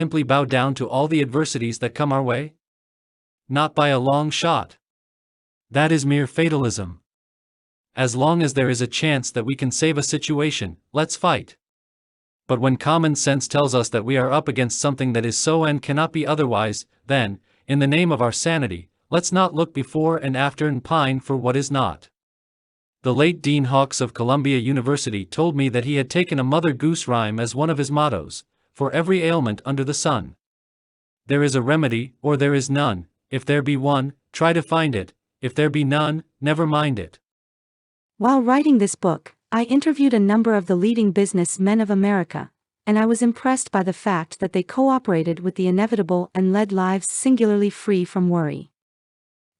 simply bow down to all the adversities that come our way? Not by a long shot. That is mere fatalism. As long as there is a chance that we can save a situation, let's fight. But when common sense tells us that we are up against something that is so and cannot be otherwise, then, in the name of our sanity, let's not look before and after and pine for what is not. The late Dean Hawkes of Columbia University told me that he had taken a Mother Goose rhyme as one of his mottos: for every ailment under the sun, there is a remedy, or there is none. If there be one, try to find it. If there be none, never mind it. While writing this book, I interviewed a number of the leading businessmen of America, and I was impressed by the fact that they cooperated with the inevitable and led lives singularly free from worry.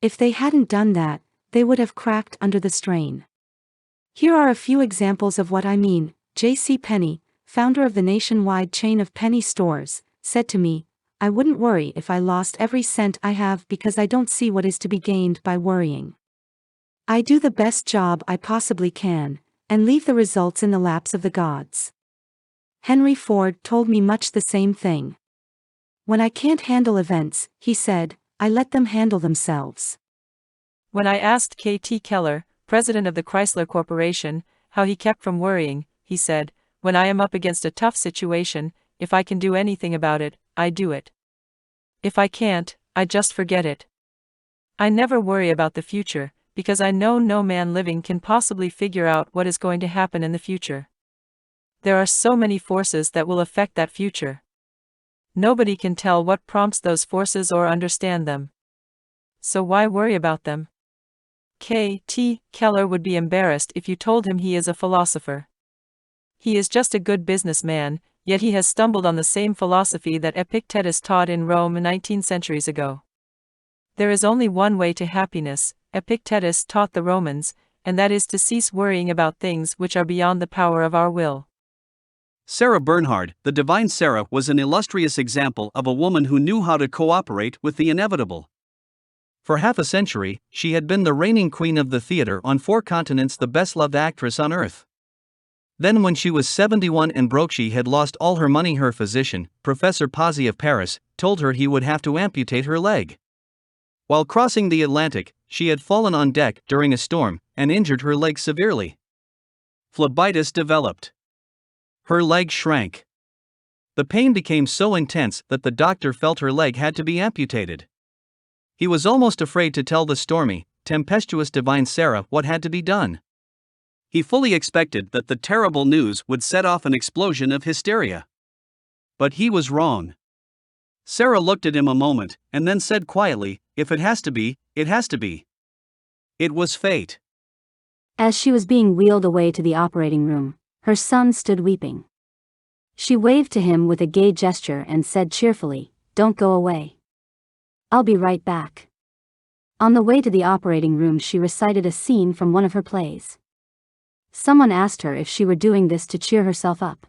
If they hadn't done that, they would have cracked under the strain. Here are a few examples of what I mean. J.C. Penney, founder of the nationwide chain of penny stores, said to me, "I wouldn't worry if I lost every cent I have because I don't see what is to be gained by worrying. I do the best job I possibly can, and leave the results in the laps of the gods." Henry Ford told me much the same thing. "When I can't handle events," he said, "I let them handle themselves." When I asked K.T. Keller, president of the Chrysler Corporation, how he kept from worrying, he said, "When I am up against a tough situation, if I can do anything about it, I do it. If I can't, I just forget it. I never worry about the future, because I know no man living can possibly figure out what is going to happen in the future. There are so many forces that will affect that future. Nobody can tell what prompts those forces or understand them. So why worry about them?" K.T. Keller would be embarrassed if you told him he is a philosopher. He is just a good businessman, yet he has stumbled on the same philosophy that Epictetus taught in Rome 19 centuries ago. There is only one way to happiness, Epictetus taught the Romans, and that is to cease worrying about things which are beyond the power of our will. Sarah Bernhardt, the divine Sarah, was an illustrious example of a woman who knew how to cooperate with the inevitable. For half a century, she had been the reigning queen of the theater on 4 continents, the best-loved actress on earth. Then when she was 71 and broke, she had lost all her money. Her physician, Professor Pazzi of Paris, told her he would have to amputate her leg. While crossing the Atlantic, she had fallen on deck during a storm and injured her leg severely. Phlebitis developed. Her leg shrank. The pain became so intense that the doctor felt her leg had to be amputated. He was almost afraid to tell the stormy, tempestuous divine Sarah what had to be done. He fully expected that the terrible news would set off an explosion of hysteria. But he was wrong. Sarah looked at him a moment, and then said quietly, "If it has to be, it has to be." It was fate. As she was being wheeled away to the operating room, her son stood weeping. She waved to him with a gay gesture and said cheerfully, "Don't go away. I'll be right back." On the way to the operating room, she recited a scene from one of her plays. Someone asked her if she were doing this to cheer herself up.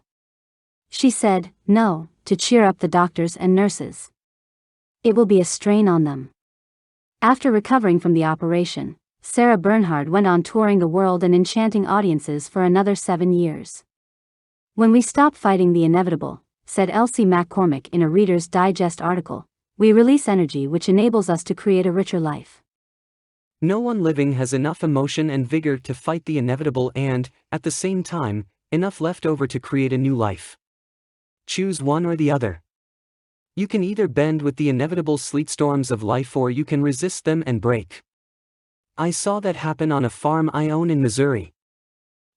She said, "No, to cheer up the doctors and nurses. It will be a strain on them." After recovering from the operation, Sarah Bernhardt went on touring the world and enchanting audiences for another 7 years. "When we stop fighting the inevitable," said Elsie McCormick in a Reader's Digest article, "we release energy which enables us to create a richer life." No one living has enough emotion and vigor to fight the inevitable and, at the same time, enough left over to create a new life. Choose one or the other. You can either bend with the inevitable sleet storms of life or you can resist them and break. I saw that happen on a farm I own in Missouri.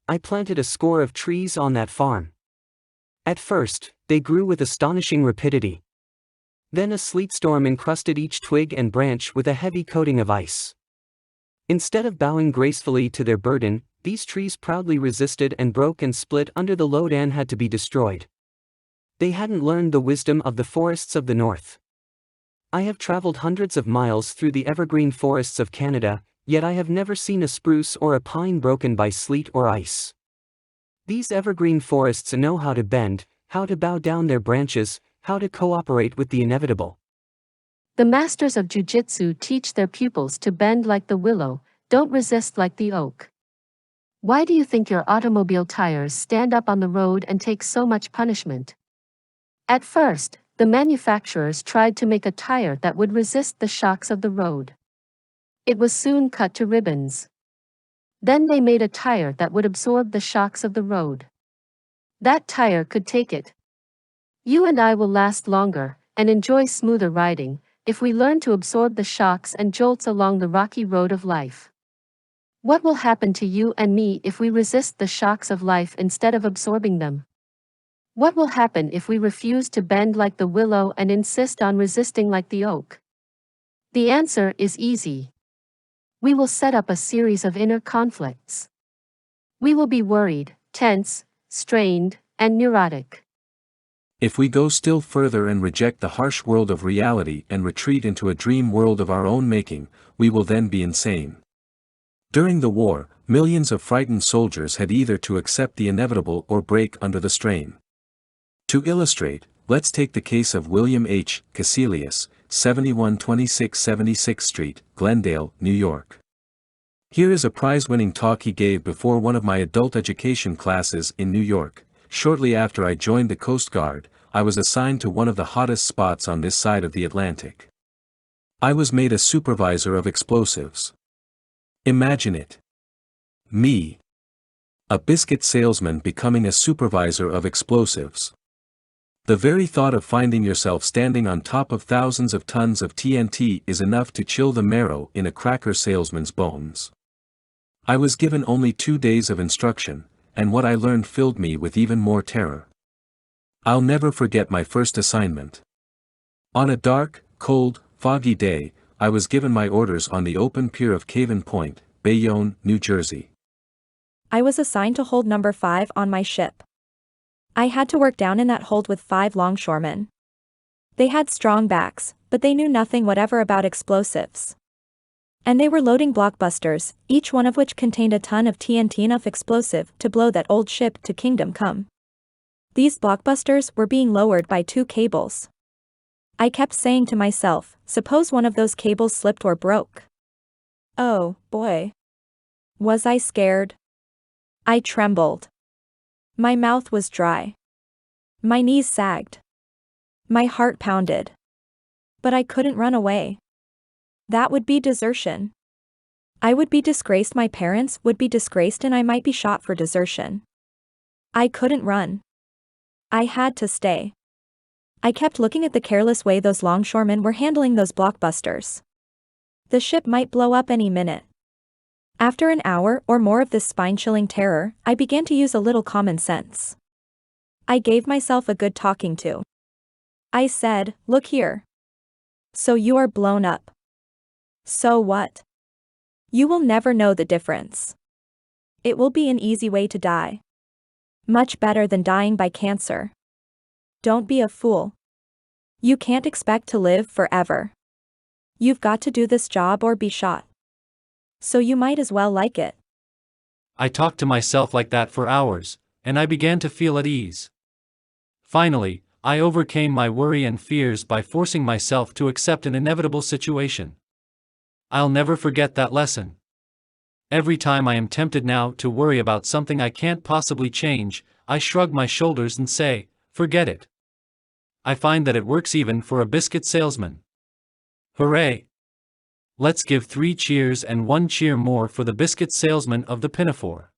I planted a score of trees on that farm. At first, they grew with astonishing rapidity. Then a sleet storm encrusted each twig and branch with a heavy coating of ice. Instead of bowing gracefully to their burden, these trees proudly resisted and broke and split under the load and had to be destroyed. They hadn't learned the wisdom of the forests of the north. I have traveled hundreds of miles through the evergreen forests of Canada, yet I have never seen a spruce or a pine broken by sleet or ice. These evergreen forests know how to bend, how to bow down their branches, how to cooperate with the inevitable. The masters of jiu-jitsu teach their pupils to bend like the willow, don't resist like the oak. Why do you think your automobile tires stand up on the road and take so much punishment? At first, The manufacturers tried to make a tire that would resist the shocks of the road. It was soon cut to ribbons. Then they made a tire that would absorb the shocks of the road. That tire could take it. You and I will last longer and enjoy smoother riding if we learn to absorb the shocks and jolts along the rocky road of life. What will happen to you and me if we resist the shocks of life instead of absorbing them? What will happen if we refuse to bend like the willow and insist on resisting like the oak? The answer is easy. We will set up a series of inner conflicts. We will be worried, tense, strained, and neurotic. If we go still further and reject the harsh world of reality and retreat into a dream world of our own making, we will then be insane. During the war, millions of frightened soldiers had either to accept the inevitable or break under the strain. To illustrate, let's take the case of William H. Caecilius, 7126 76th Street, Glendale, New York. Here is a prize-winning talk he gave before one of my adult education classes in New York. Shortly after I joined the Coast Guard, I was assigned to one of the hottest spots on this side of the Atlantic. I was made a supervisor of explosives. Imagine it. Me, a biscuit salesman, becoming a supervisor of explosives. The very thought of finding yourself standing on top of thousands of tons of TNT is enough to chill the marrow in a cracker salesman's bones. I was given only 2 days of instruction, and what I learned filled me with even more terror. I'll never forget my first assignment. On a dark, cold, foggy day, I was given my orders on the open pier of Caven Point, Bayonne, New Jersey. I was assigned to hold number 5 on my ship. I had to work down in that hold with 5 longshoremen. They had strong backs, but they knew nothing whatever about explosives. And they were loading blockbusters, each one of which contained a ton of TNT, enough explosive to blow that old ship to kingdom come. These blockbusters were being lowered by 2 cables. I kept saying to myself, suppose one of those cables slipped or broke. Oh, boy. Was I scared? I trembled. My mouth was dry. My knees sagged. My heart pounded. But I couldn't run away. That would be desertion. I would be disgraced, my parents would be disgraced, and I might be shot for desertion. I couldn't run. I had to stay. I kept looking at the careless way those longshoremen were handling those blockbusters. The ship might blow up any minute. After an hour or more of this spine-chilling terror, I began to use a little common sense. I gave myself a good talking to. I said, look here. So you are blown up. So what? You will never know the difference. It will be an easy way to die. Much better than dying by cancer. Don't be a fool. You can't expect to live forever. You've got to do this job or be shot. So you might as well like it. I talked to myself like that for hours, and I began to feel at ease. Finally, I overcame my worry and fears by forcing myself to accept an inevitable situation. I'll never forget that lesson. Every time I am tempted now to worry about something I can't possibly change, I shrug my shoulders and say, forget it. I find that it works even for a biscuit salesman. Hooray! Let's give 3 cheers and 1 cheer more for the biscuit salesman of the pinafore.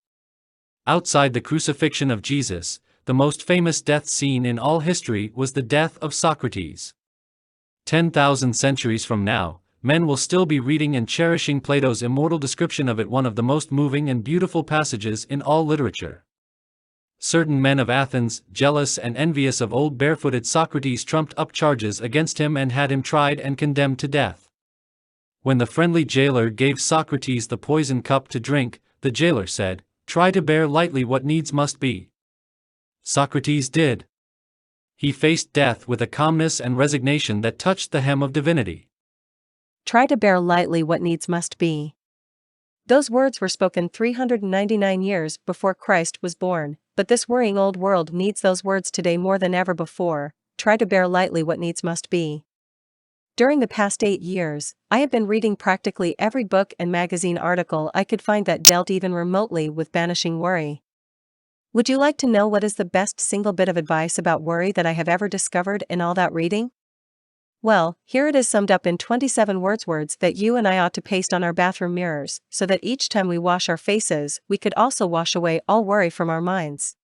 Outside the crucifixion of Jesus, the most famous death scene in all history was the death of Socrates. 10,000 centuries from now, men will still be reading and cherishing Plato's immortal description of it, one of the most moving and beautiful passages in all literature. Certain men of Athens, jealous and envious of old barefooted Socrates, trumped up charges against him and had him tried and condemned to death. When the friendly jailer gave Socrates the poison cup to drink, the jailer said, "Try to bear lightly what needs must be." Socrates did. He faced death with a calmness and resignation that touched the hem of divinity. Try to bear lightly what needs must be. Those words were spoken 399 years before Christ was born, but this worrying old world needs those words today more than ever before. Try to bear lightly what needs must be. During the past 8 years, I have been reading practically every book and magazine article I could find that dealt even remotely with banishing worry. Would you like to know what is the best single bit of advice about worry that I have ever discovered in all that reading? Well, here it is summed up in 27 words that you and I ought to paste on our bathroom mirrors, so that each time we wash our faces, we could also wash away all worry from our minds.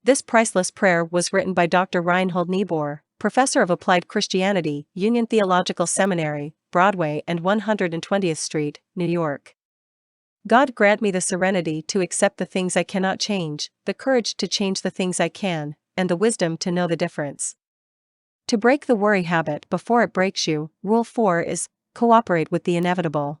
This priceless prayer was written by Dr. Reinhold Niebuhr, professor of applied Christianity, Union Theological Seminary, Broadway and 120th Street, New York. God grant me the serenity to accept the things I cannot change, the courage to change the things I can, and the wisdom to know the difference. To break the worry habit before it breaks you, Rule 4 is, cooperate with the inevitable.